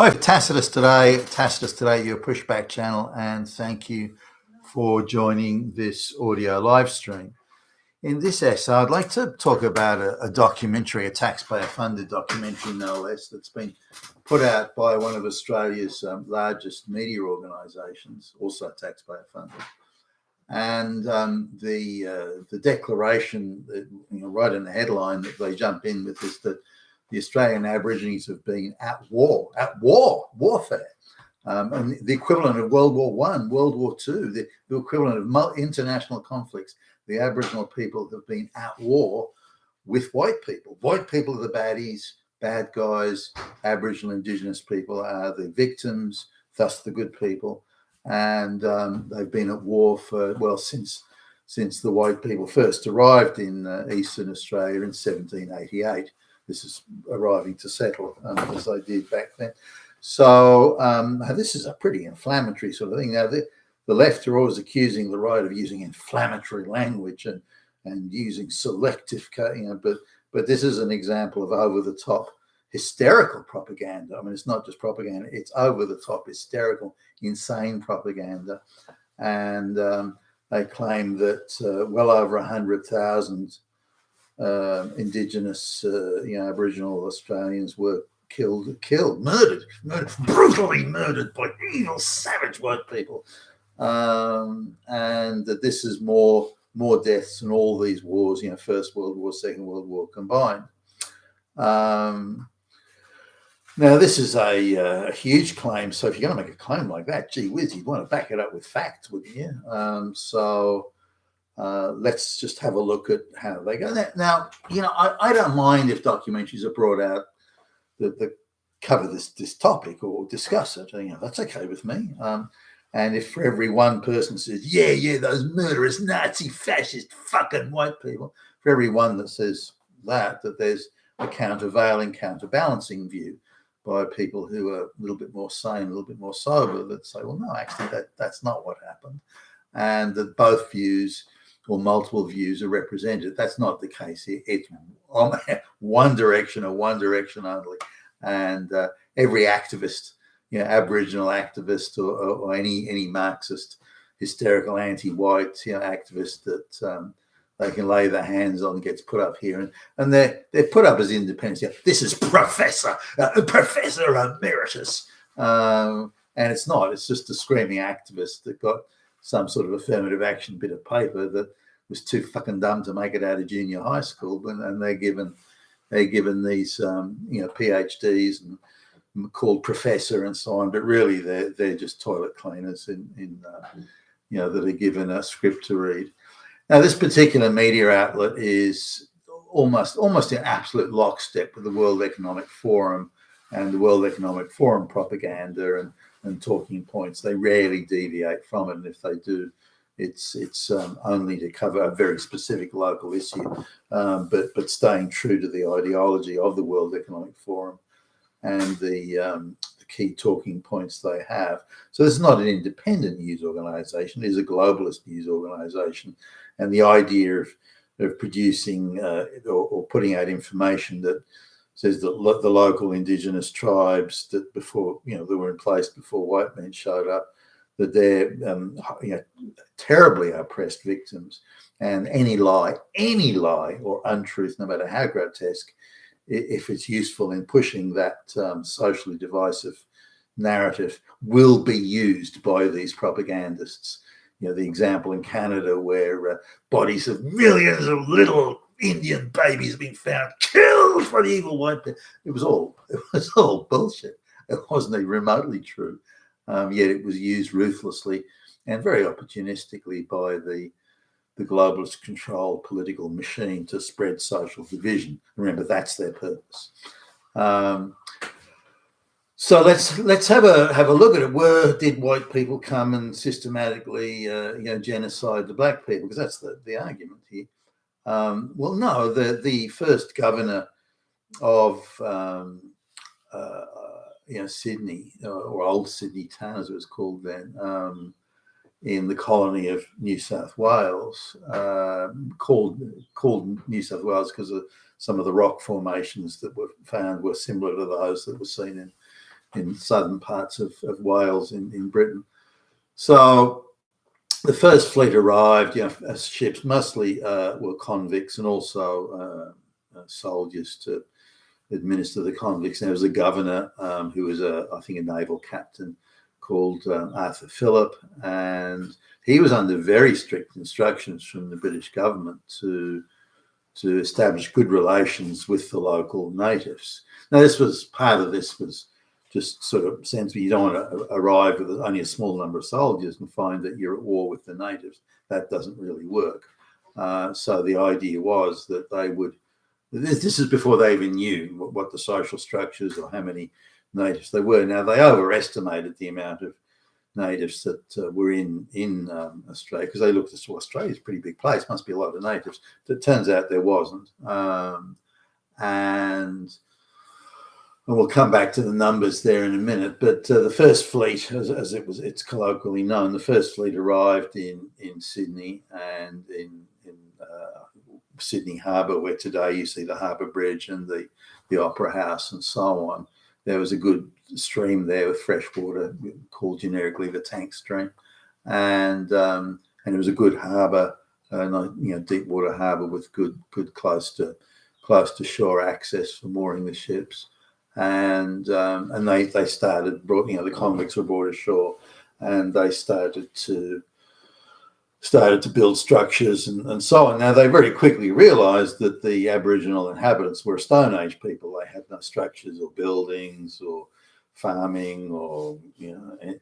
Hi, Tacitus today, your pushback channel, and thank you for joining this audio live stream. In this essay, I'd like to talk about a documentary, a taxpayer-funded documentary, no less, that's been put out by one of Australia's largest media organisations, also taxpayer-funded. And the declaration, right in the headline that they jump in with is that the Australian Aborigines have been at warfare. And the equivalent of World War I, World War II, the equivalent of international conflicts. The Aboriginal people have been at war with white people. White people are the baddies, bad guys. Aboriginal Indigenous people are the victims, thus the good people. And they've been at war for, since the white people first arrived in Eastern Australia in 1788. This is arriving to settle, as they did back then. So this is a pretty inflammatory sort of thing. Now, the left are always accusing the right of using inflammatory language and using selective, but this is an example of over-the-top hysterical propaganda. I mean, it's not just propaganda; it's over-the-top, hysterical, insane propaganda. And they claim that well over 100,000 Indigenous, Aboriginal Australians were murdered, brutally murdered by evil, savage white people, and that this is more deaths than all these wars, First World War, Second World War combined. Now, this is a huge claim. So if you're going to make a claim like that, gee whiz, you'd want to back it up with facts, wouldn't you? Let's just have a look at how they go. Now, I don't mind if documentaries are brought out that cover this topic or discuss it. That's okay with me. And if for every one person says, yeah, those murderous Nazi fascist fucking white people, for every one that says that there's a counterbalancing view by people who are a little bit more sane, a little bit more sober, that say, well, no, actually that's not what happened. And that both views or multiple views are represented. That's not the case here. It's one direction or one direction only. And every activist, Aboriginal activist or any Marxist, hysterical anti-white, activist that they can lay their hands on gets put up here. And they're put up as independents. This is Professor Emeritus. And it's not. It's just a screaming activist that got some sort of affirmative action bit of paper that was too fucking dumb to make it out of junior high school, and they're given these PhDs and called professor and so on, but really they're just toilet cleaners that are given a script to read. Now, this particular media outlet is almost in absolute lockstep with the World Economic Forum and the World Economic Forum propaganda and talking points. They rarely deviate from it, and if they do, it's only to cover a very specific local issue, but staying true to the ideology of the World Economic Forum and the key talking points they have. So this is not an independent news organisation; it is a globalist news organisation, and the idea of producing or putting out information that says that the local Indigenous tribes that before, that were in place before white men showed up, that they're terribly oppressed victims, and any lie or untruth, no matter how grotesque, if it's useful in pushing that socially divisive narrative, will be used by these propagandists. The example in Canada where bodies of millions of little Indian babies have been found killed by the evil white people. It was all bullshit. It wasn't even remotely true. Yet it was used ruthlessly and very opportunistically by the globalist controlled political machine to spread social division. Remember, that's their purpose. So let's have a look at it. Did white people come and systematically genocide the black people? Because that's the argument here. Well, no. The first governor of Sydney, or Old Sydney Town as it was called then, in the colony of New South Wales, called New South Wales because of some of the rock formations that were found were similar to those that were seen in southern parts of Wales in Britain. So the first fleet arrived, as ships mostly were convicts and also soldiers to administer the convicts. There was a governor who was, I think, a naval captain called Arthur Phillip, and he was under very strict instructions from the British government to establish good relations with the local natives. Now, part of this was just sort of sense you don't want to arrive with only a small number of soldiers and find that you're at war with the natives. That doesn't really work. So the idea was that they would. This is before they even knew what the social structures or how many natives there were. Now, they overestimated the amount of natives that were in Australia, because they looked at Australia's a pretty big place, must be a lot of natives. But it turns out there wasn't. And we'll come back to the numbers there in a minute. But the first fleet, as it's colloquially known, the first fleet arrived in Sydney and in Sydney Harbour, where today you see the Harbour Bridge and the Opera House and so on. There was a good stream there with fresh water, called generically the tank stream, and it was a good harbour, deep water harbour with good close to shore access for mooring the ships, and they started the convicts were brought ashore, and they started to build structures and so on. Now, they very quickly realised that the Aboriginal inhabitants were Stone Age people. They had no structures or buildings or farming or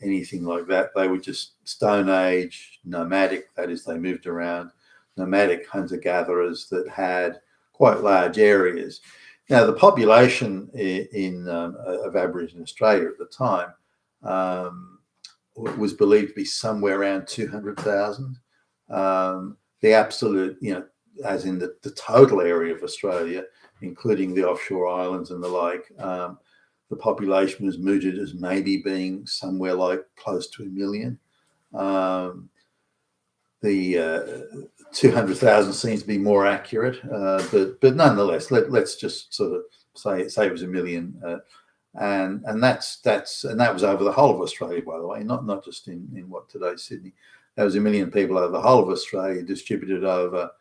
anything like that. They were just Stone Age, nomadic. That is, they moved around, nomadic hunter-gatherers that had quite large areas. Now, the population of Aboriginal Australia at the time was believed to be somewhere around 200,000. The absolute, as in the total area of Australia, including the offshore islands and the like, the population was mooted as maybe being somewhere like close to 1 million. The 200,000 seems to be more accurate, but nonetheless, let's just sort of say it was 1 million, and that was over the whole of Australia, by the way, not just in what today's Sydney. There was 1 million people over the whole of Australia, distributed over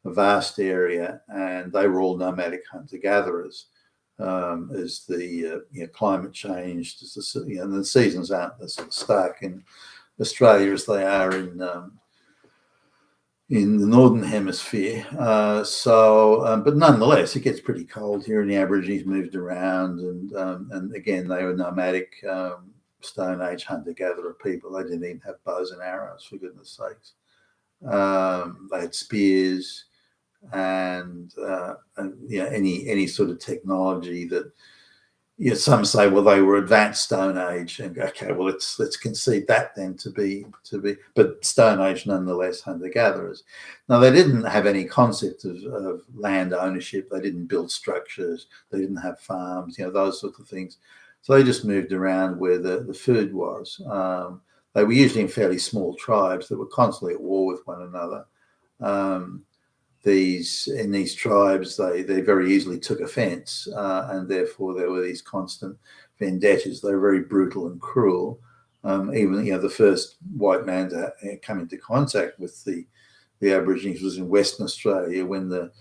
a vast area, and they were all nomadic hunter-gatherers. As the climate changed, and the seasons aren't as stark in Australia as they are in the northern hemisphere. But nonetheless, it gets pretty cold here, and the Aborigines moved around, and again, they were nomadic. Stone Age hunter-gatherer people. They didn't even have bows and arrows, for goodness sakes. They had spears and any sort of technology that some say, well, they were advanced Stone Age, and okay, well, let's concede that then to be, but Stone Age nonetheless hunter-gatherers. Now, they didn't have any concept of land ownership. They didn't build structures. They didn't have farms, those sorts of things. So they just moved around where the food was. They were usually in fairly small tribes that were constantly at war with one another. In these tribes, they very easily took offence, and therefore there were these constant vendettas. They were very brutal and cruel. Even the first white man to come into contact with the Aborigines was in Western Australia, when the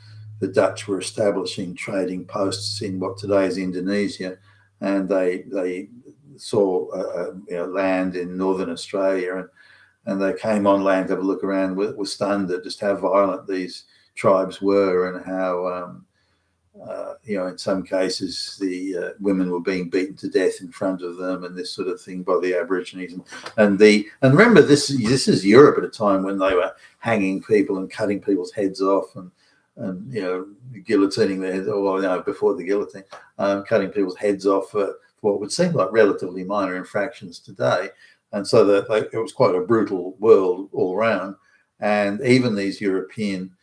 Dutch were establishing trading posts in what today is Indonesia. And they saw land in northern Australia, and they came on land to have a look around. Were stunned at just how violent these tribes were, and how in some cases the women were being beaten to death in front of them, and this sort of thing by the Aborigines. And remember, this is Europe at a time when they were hanging people and cutting people's heads off, and guillotining their heads, or before the guillotine, cutting people's heads off for what would seem like relatively minor infractions today. And so that it was quite a brutal world all around. And even these European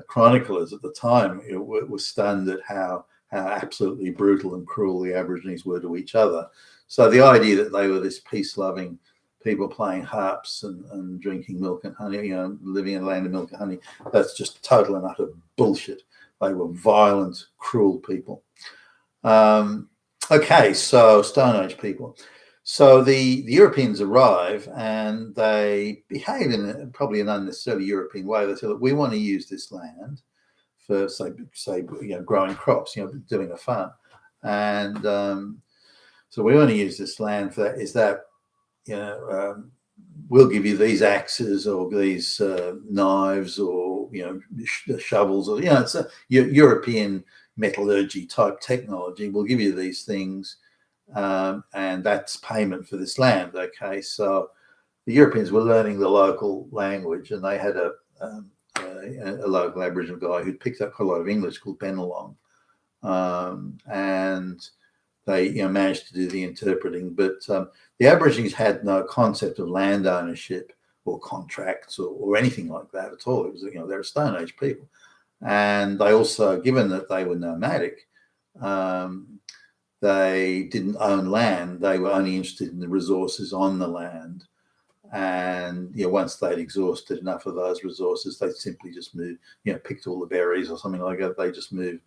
chroniclers at the time were stunned at how absolutely brutal and cruel the Aborigines were to each other. So the idea that they were this peace-loving people playing harps and drinking milk and honey, living in a land of milk and honey, that's just total and utter bullshit. They were violent, cruel people. Okay, so Stone Age people. So the Europeans arrive and they behave in probably an unnecessarily European way. They say, look, we want to use this land for say growing crops, doing a farm, and so we want to use this land for that. Is that we'll give you these axes or these knives or shovels or it's a European metallurgy type technology. We'll give you these things, and that's payment for this land. Okay, so the Europeans were learning the local language, and they had a local Aboriginal guy who'd picked up quite a lot of English called Benelong, and they managed to do the interpreting. But the Aborigines had no concept of land ownership or contracts or anything like that at all. It was they're a Stone Age people, and they also, given that they were nomadic, they didn't own land. They were only interested in the resources on the land. And once they'd exhausted enough of those resources, they simply just moved, picked all the berries or something like that. They just moved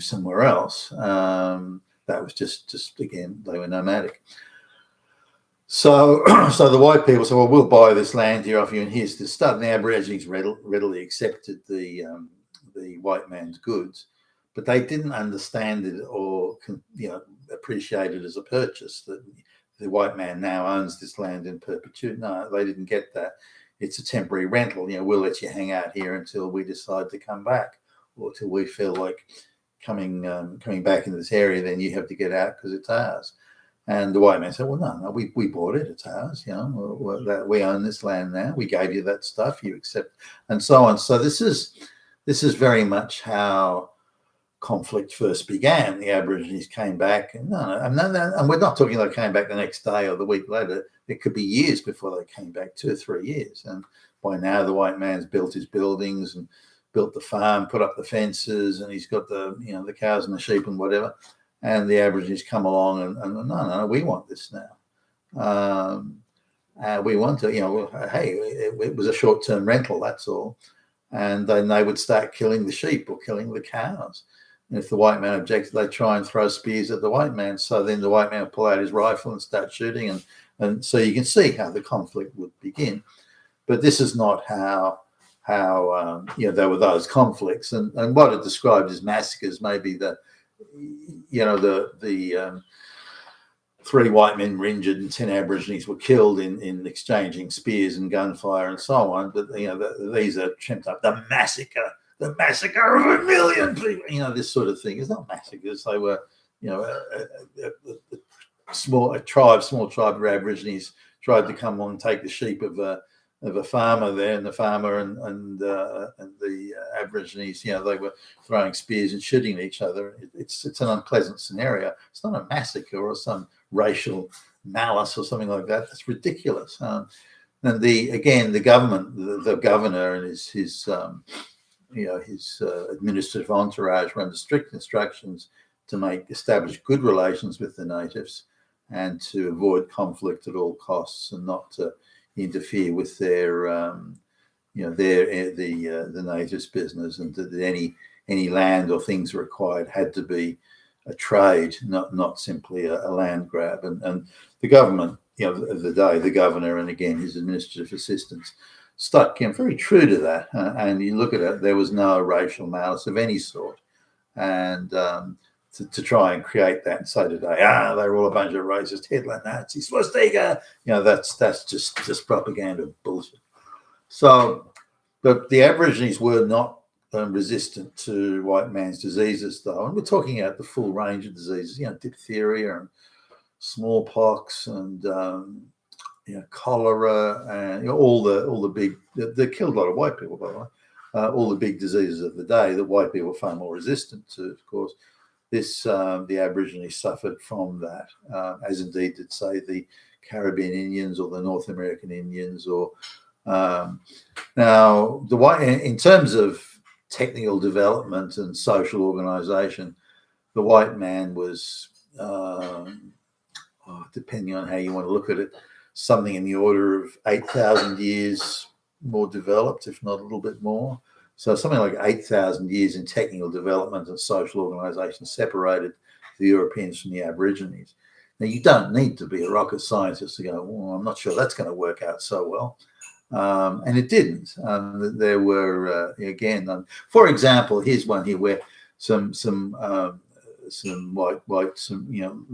somewhere else. That was just again, they were nomadic. So the white people said, well, we'll buy this land here off you, and here's the stuff. And the Aborigines readily accepted the white man's goods, but they didn't understand it or appreciate it as a purchase, that the white man now owns this land in perpetuity. No, they didn't get that. It's a temporary rental. We'll let you hang out here until we decide to come back, or till we feel like coming back into this area. Then you have to get out because it's ours. And the white man said, well, no, we bought it. It's ours. We own this land now. We gave you that stuff. You accept, and so on. So this is very much how conflict first began. The Aborigines came back, and and we're not talking they came back the next day or the week later. It could be years before they came back, 2 or 3 years. And by now, the white man's built his buildings and built the farm, put up the fences, and he's got the cows and the sheep and whatever. And the Aborigines come along and no, we want this now. We want to, hey, it was a short-term rental, that's all. And then they would start killing the sheep or killing the cows. And if the white man objected, they'd try and throw spears at the white man. So then the white man would pull out his rifle and start shooting. And so you can see how the conflict would begin. But this is not how there were those conflicts. And what it described as massacres, maybe the 3 white men were injured and 10 Aborigines were killed in exchanging spears and gunfire and so on. But these are trimmed up. The massacre of 1 million people. This sort of thing. It's not massacres. They were, a small tribe of Aborigines tried to come on and take the sheep of a farmer there, and the farmer and the Aborigines, they were throwing spears and shooting at each other. It's an unpleasant scenario. It's not a massacre or some racial malice or something like that. That's ridiculous. And the government, the governor and his administrative entourage were under strict instructions to establish good relations with the natives and to avoid conflict at all costs, and not to interfere with their the natives' business, and that any land or things required had to be a trade, not simply a land grab. And the government, of the day, the governor and again his administrative assistants, stuck very true to that. And you look at it, there was no racial malice of any sort. And to try and create that and say today, they're all a bunch of racist Hitler Nazis, swastika, that's just propaganda bullshit. So, but the Aborigines were not resistant to white man's diseases, though, and we're talking about the full range of diseases, diphtheria and smallpox and cholera, and all the big. They killed a lot of white people, by the way. All the big diseases of the day that white people were far more resistant to, of course. The Aborigines suffered from that, as indeed did, say, the Caribbean Indians or the North American Indians. Or now, in terms of technical development and social organisation, the white man was, depending on how you want to look at it, something in the order of 8,000 years more developed, if not a little bit more. So something like 8,000 years in technical development and social organisation separated the Europeans from the Aborigines. Now, you don't need to be a rocket scientist to go, well, I'm not sure that's going to work out so well. And it didn't. There were, again, for example, here's one here where some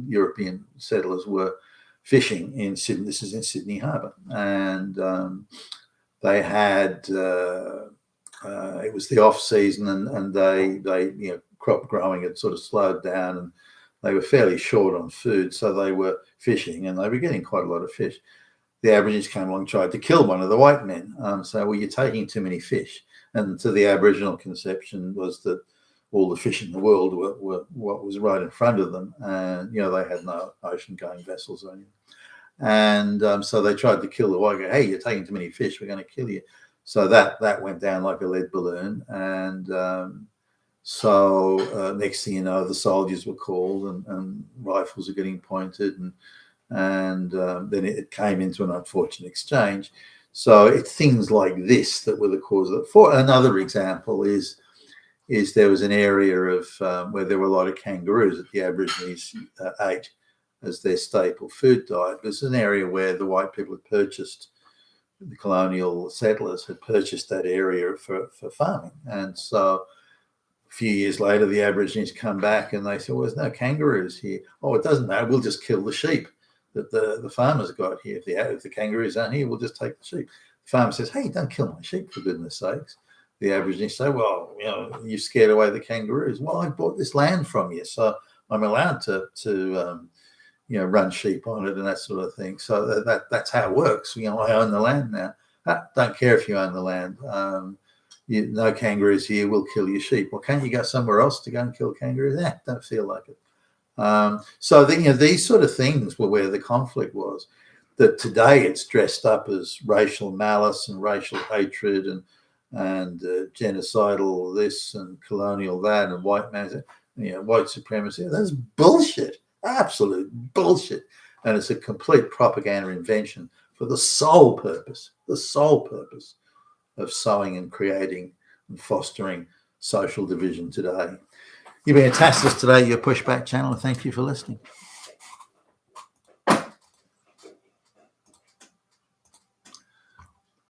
European settlers were fishing in Sydney. This is in Sydney Harbour, and they had it was the off season, and they crop growing had sort of slowed down, and they were fairly short on food, so they were fishing, and they were getting quite a lot of fish. The Aborigines came along and tried to kill one of the white men. So, well, you're taking too many fish. And to the Aboriginal conception was that all the fish in the world were what was right in front of them. And, they had no ocean-going vessels or anything. And so they tried to kill the white guy. Hey, you're taking too many fish. We're going to kill you. So that went down like a lead balloon. And so next thing you know, the soldiers were called and rifles are getting pointed, and then it came into an unfortunate exchange. So it's things like this that were the cause of it. For another example is there was an area of where there were a lot of kangaroos that the Aborigines ate as their staple food diet. This is an area where the white people had purchased, the colonial settlers had purchased that area for farming. And so a few years later, the Aborigines come back and they say, well, there's no kangaroos here. Oh, it doesn't matter. We'll just kill the sheep that the farmers got here. If the kangaroos aren't here, we'll just take the sheep. The farmer says, hey, don't kill my sheep, for goodness sakes. The Aborigines say, well, you scared away the kangaroos. Well, I bought this land from you, so I'm allowed to run sheep on it and that sort of thing. So that's how it works. I own the land now. Don't care if you own the land. No kangaroos here, we'll kill your sheep. Well, can't you go somewhere else to go and kill kangaroos? Don't feel like it. So these sort of things were where the conflict was. That today it's dressed up as racial malice and racial hatred and genocidal this and colonial that and white man, white supremacy. That's bullshit, absolute bullshit, and it's a complete propaganda invention for the sole purpose of sowing and creating and fostering social division today. You've been a Tacitus today, your Pushback channel. Thank you for listening.